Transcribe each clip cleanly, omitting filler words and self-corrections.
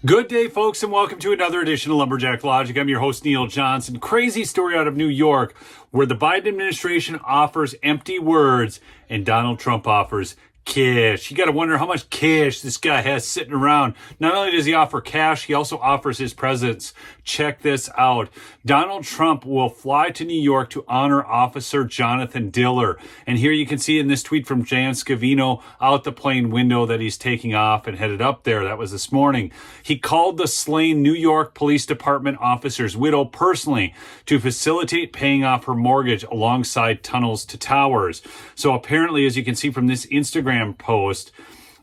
Good day, folks, and welcome to another edition of Lumberjack Logic. I'm your host, Neil Johnson. Crazy story out of New York where the Biden administration offers empty words and Donald Trump offers cash. You got to wonder how much cash this guy has sitting around. Not only does he offer cash, he also offers his presence. Check this out. Donald Trump will fly to New York to honor Officer Jonathan Diller. And here you can see in this tweet from Jan Scavino out the plane window that he's taking off and headed up there. That was this morning. He called the slain New York Police Department officer's widow personally to facilitate paying off her mortgage alongside tunnels to towers. So apparently, as you can see from this Instagram post,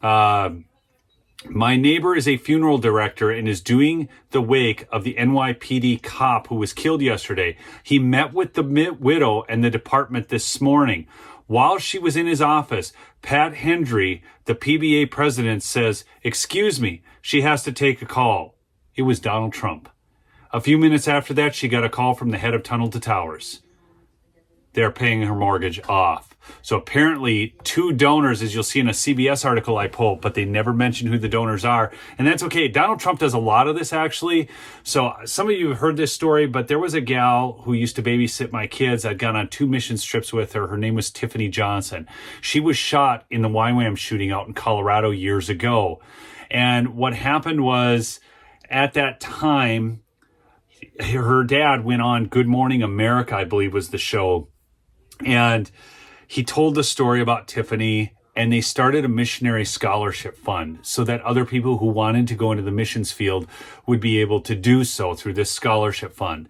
my neighbor is a funeral director and is doing the wake of the NYPD cop who was killed yesterday. He met with the widow and the department this morning. While she was in his office, Pat Hendry, the PBA president, says, "Excuse me, she has to take a call." It was Donald Trump. A few minutes after that, she got a call from the head of Tunnel to Towers. They're paying her mortgage off. So apparently 2 donors, as you'll see in a CBS article I pulled, but they never mention who the donors are. And that's okay. Donald Trump does a lot of this, actually. So some of you have heard this story, but there was a gal who used to babysit my kids. I'd gone on 2 mission trips with her. Her name was Tiffany Johnson. She was shot in the YWAM shooting out in Colorado years ago. And what happened was, at that time, her dad went on Good Morning America, I believe was the show. And he told the story about Tiffany, and they started a missionary scholarship fund so that other people who wanted to go into the missions field would be able to do so through this scholarship fund.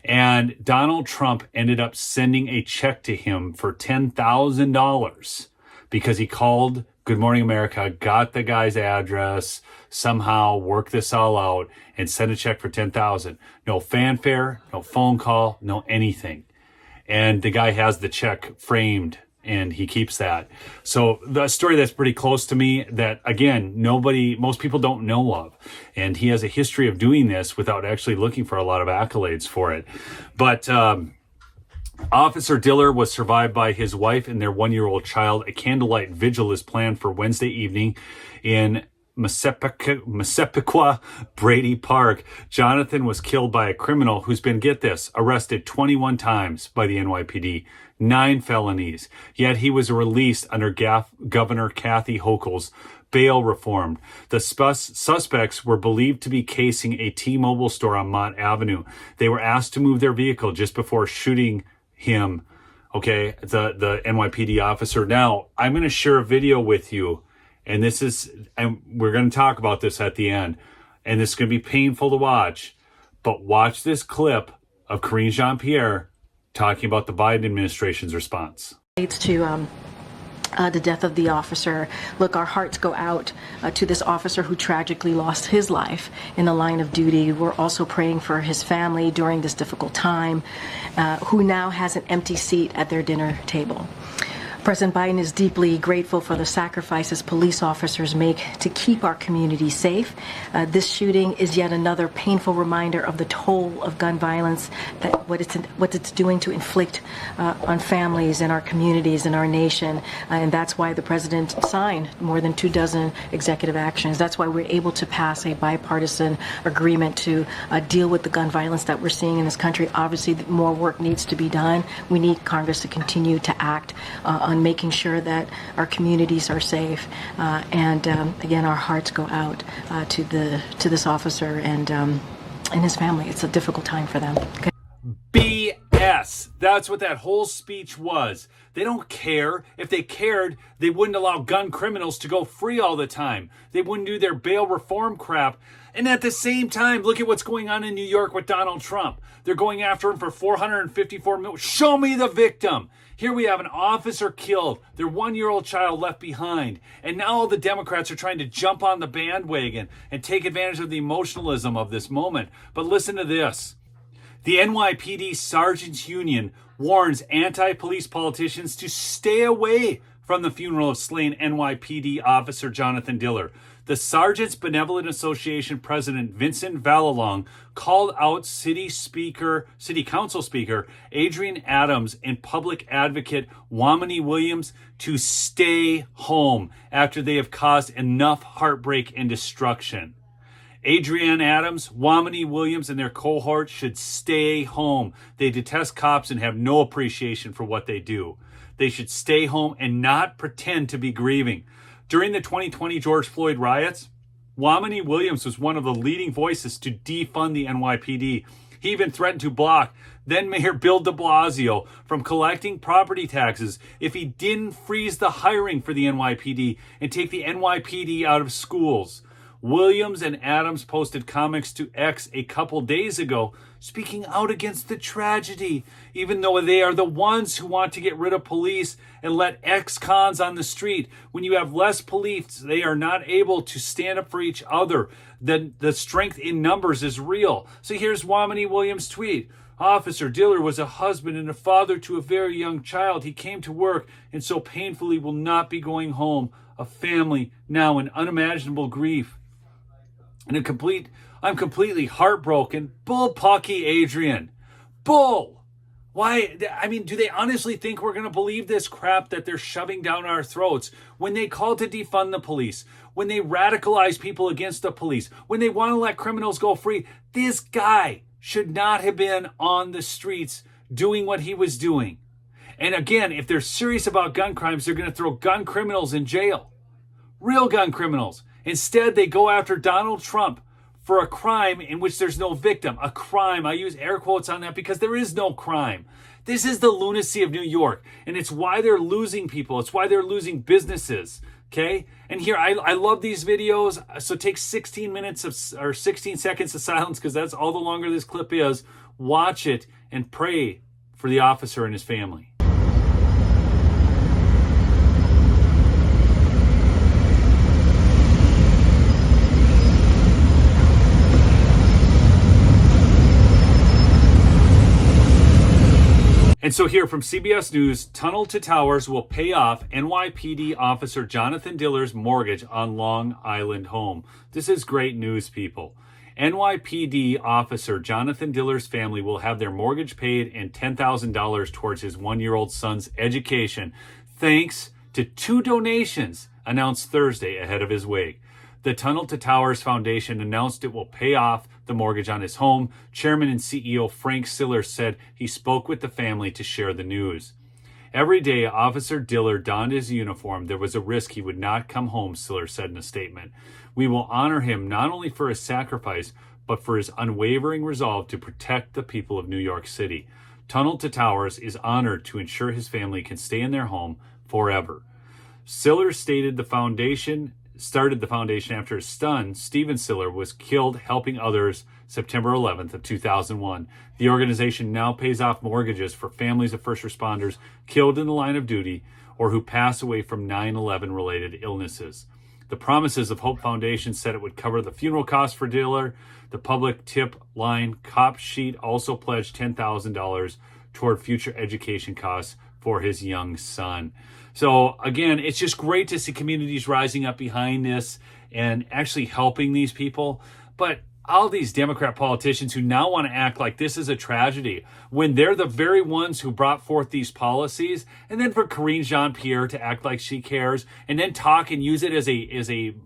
And Donald Trump ended up sending a check to him for $10,000 because he called Good Morning America, got the guy's address, somehow worked this all out, and sent a check for $10,000. No fanfare, no phone call, no anything. And the guy has the check framed and he keeps that. So the story that's pretty close to me that, again, most people don't know of. And he has a history of doing this without actually looking for a lot of accolades for it. But Officer Diller was survived by his wife and their 1-year-old child. A candlelight vigil is planned for Wednesday evening in Massapequa Brady Park. Jonathan was killed by a criminal who's been, get this, arrested 21 times by the NYPD, 9 felonies. Yet he was released under Governor Kathy Hochul's bail reform. The suspects were believed to be casing a T-Mobile store on Mott Avenue. They were asked to move their vehicle just before shooting him. Okay, the NYPD officer. Now, I'm going to share a video with you. And we're going to talk about this at the end. And this is going to be painful to watch. But watch this clip of Karine Jean-Pierre talking about the Biden administration's response. To the death of the officer. Look, our hearts go out to this officer who tragically lost his life in the line of duty. We're also praying for his family during this difficult time, who now has an empty seat at their dinner table. President Biden is deeply grateful for the sacrifices police officers make to keep our community safe. This shooting is yet another painful reminder of the toll of gun violence, that what it's doing to inflict on families and our communities and our nation. And that's why the president signed more than 24 executive actions. That's why we're able to pass a bipartisan agreement to deal with the gun violence that we're seeing in this country. Obviously, more work needs to be done. We need Congress to continue to act on making sure that our communities are safe, and again, our hearts go out to this officer and his family. It's a difficult time for them. Okay. BS. That's what that whole speech was. They don't care. If they cared, they wouldn't allow gun criminals to go free all the time. They wouldn't do their bail reform crap. And at the same time, look at what's going on in New York with Donald Trump. They're going after him for $454 million. Show me the victim. Here we have an officer killed, their 1-year-old child left behind. And now all the Democrats are trying to jump on the bandwagon and take advantage of the emotionalism of this moment. But listen to this. The NYPD Sergeants Union warns anti-police politicians to stay away from the funeral of slain NYPD officer Jonathan Diller. The Sergeants Benevolent Association President Vincent Valalong called out City Council Speaker Adrian Adams and Public Advocate Wamini Williams to stay home after they have caused enough heartbreak and destruction. Adrienne Adams, Wamini Williams, and their cohort should stay home. They detest cops and have no appreciation for what they do. They should stay home and not pretend to be grieving. During the 2020 George Floyd riots, Wamini Williams was one of the leading voices to defund the NYPD. He even threatened to block then Mayor Bill de Blasio from collecting property taxes if he didn't freeze the hiring for the NYPD and take the NYPD out of schools. Williams and Adams posted comics to X a couple days ago, speaking out against the tragedy, even though they are the ones who want to get rid of police and let ex-cons on the street. When you have less police, they are not able to stand up for each other. The strength in numbers is real. So here's Wamini Williams' tweet. Officer Diller was a husband and a father to a very young child. He came to work and so painfully will not be going home. A family now in unimaginable grief. And I'm completely heartbroken. Bull Pucky, Adrian. Bull. Why? I mean, do they honestly think we're going to believe this crap that they're shoving down our throats when they call to defund the police, when they radicalize people against the police, when they want to let criminals go free? This guy should not have been on the streets doing what he was doing. And again, if they're serious about gun crimes, they're going to throw gun criminals in jail. Real gun criminals. Instead, they go after Donald Trump for a crime in which there's no victim. A crime. I use air quotes on that because there is no crime. This is the lunacy of New York. And it's why they're losing people. It's why they're losing businesses. Okay? And here, I love these videos. So take 16 seconds of silence because that's all the longer this clip is. Watch it and pray for the officer and his family. And so here from CBS News, Tunnel to Towers will pay off NYPD officer Jonathan Diller's mortgage on Long Island home. This is great news, people. NYPD officer Jonathan Diller's family will have their mortgage paid and $10,000 towards his one-year-old son's education, thanks to 2 donations announced Thursday ahead of his wake. The Tunnel to Towers Foundation announced it will pay off the mortgage on his home. Chairman and CEO Frank Siller said he spoke with the family to share the news. Every day Officer Diller donned his uniform, there was a risk he would not come home, Siller said in a statement. We will honor him not only for his sacrifice, but for his unwavering resolve to protect the people of New York City. Tunnel to Towers is honored to ensure his family can stay in their home forever. Siller started the foundation after his son, Stephen Siller, was killed helping others September 11th of 2001. The organization now pays off mortgages for families of first responders killed in the line of duty or who pass away from 9/11 related illnesses. The Promises of Hope Foundation said it would cover the funeral costs for Diller. The public tip line cop sheet also pledged $10,000 toward future education costs for his young son. So again, it's just great to see communities rising up behind this and actually helping these people. But all these Democrat politicians who now want to act like this is a tragedy when they're the very ones who brought forth these policies, and then for Karine Jean-Pierre to act like she cares and then talk and use it as a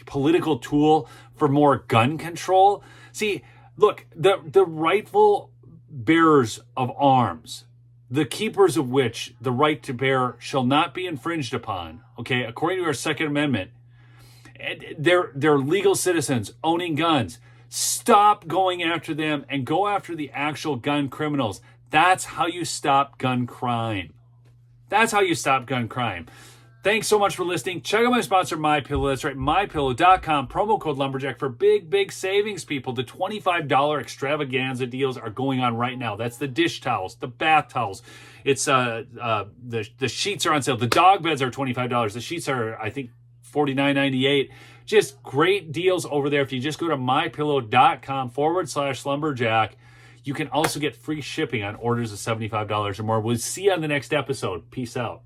political tool for more gun control. See, look, the rightful bearers of arms, the keepers of which the right to bear shall not be infringed upon, okay, according to our Second Amendment, they're legal citizens owning guns. Stop going after them and go after the actual gun criminals. That's how you stop gun crime. That's how you stop gun crime. Thanks so much for listening. Check out my sponsor, MyPillow. That's right, MyPillow.com. Promo code Lumberjack for big savings, people. The $25 extravaganza deals are going on right now. That's the dish towels, the bath towels. It's the sheets are on sale. The dog beds are $25. The sheets are, I think, $49.98. Just great deals over there. If you just go to MyPillow.com/lumberjack, you can also get free shipping on orders of $75 or more. We'll see you on the next episode. Peace out.